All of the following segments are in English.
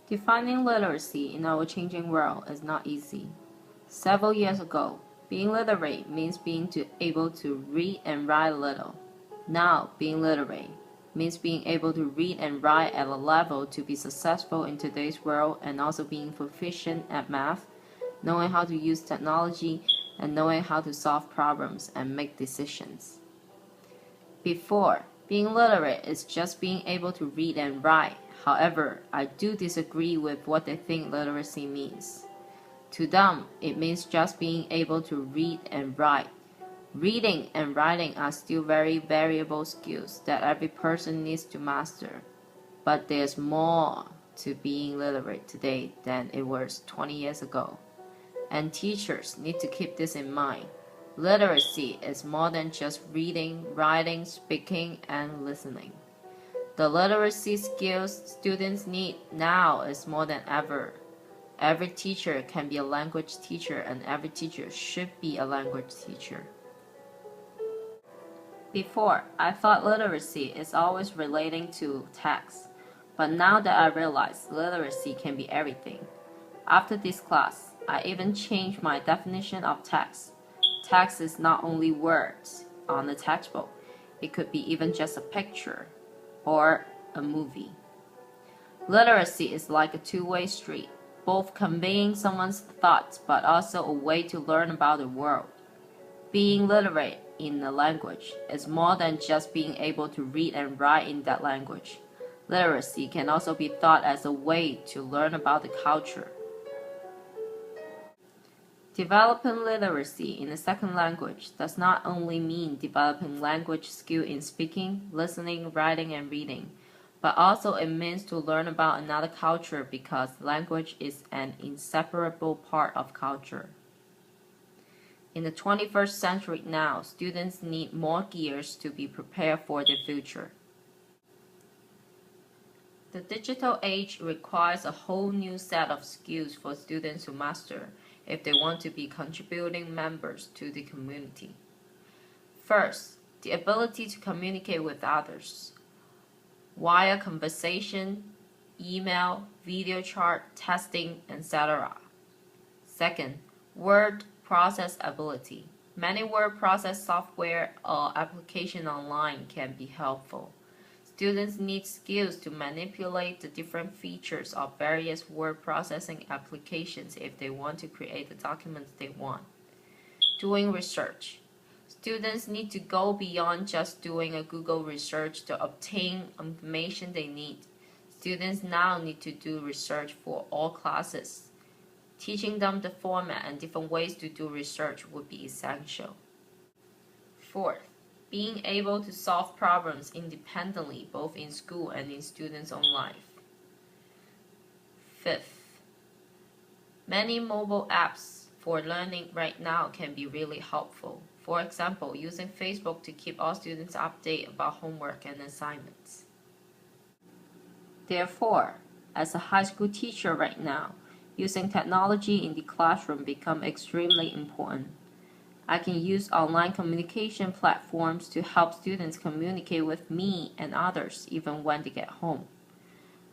Defining literacy in our changing world is not easy. Several years ago, being literate means being able to read and write a little. Now, being literate means being able to read and write at a level to be successful in today's world and also being proficient at math, knowing how to use technology, and knowing how to solve problems and make decisions. Before, being literate is just being able to read and write. However, I do disagree with what they think literacy means. To them, it means just being able to read and write. Reading and writing are still very variable skills that every person needs to master. But there's more to being literate today than it was 20 years ago. And teachers need to keep this in mind. Literacy is more than just reading, writing, speaking, and listening. The literacy skills students need now is more than ever. Every teacher can be a language teacher, and every teacher should be a language teacher. Before, I thought literacy is always relating to text, but now that I realize literacy can be everything. After this class, I even changed my definition of text. Text is not only words on the textbook, it could be even just a picture or a movie. Literacy is like a two-way street, both conveying someone's thoughts but also a way to learn about the world. Being literate in a language is more than just being able to read and write in that language. Literacy can also be thought as a way to learn about the culture. Developing literacy in a second language does not only mean developing language skill in speaking, listening, writing, and reading, but also it means to learn about another culture because language is an inseparable part of culture. In the 21st century now, students need more gears to be prepared for the future. The digital age requires a whole new set of skills for students to master if they want to be contributing members to the community. First, the ability to communicate with others via conversation, email, video chat, texting, etc. Second, word process ability. Many word process software or application online can be helpful. Students need skills to manipulate the different features of various word processing applications if they want to create the documents they want. Doing research. Students need to go beyond just doing a Google research to obtain information they need. Students now need to do research for all classes. Teaching them the format and different ways to do research would be essential. Fourth, being able to solve problems independently both in school and in students' own life. Fifth, many mobile apps for learning right now can be really helpful. For example, using Facebook to keep all students updated about homework and assignments. Therefore, as a high school teacher right now, using technology in the classroom becomes extremely important. I can use online communication platforms to help students communicate with me and others even when they get home.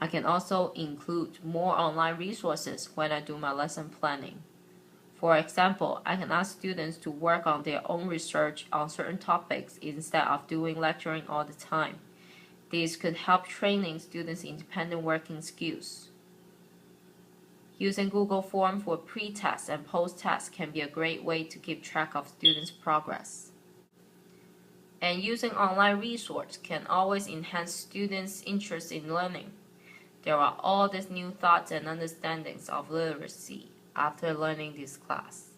I can also include more online resources when I do my lesson planning. For example, I can ask students to work on their own research on certain topics instead of doing lecturing all the time. This could help training students' independent working skills. Using Google Forms for pre-test and post-test can be a great way to keep track of students' progress. And using online resources can always enhance students' interest in learning. There are all these new thoughts and understandings of literacy after learning this class.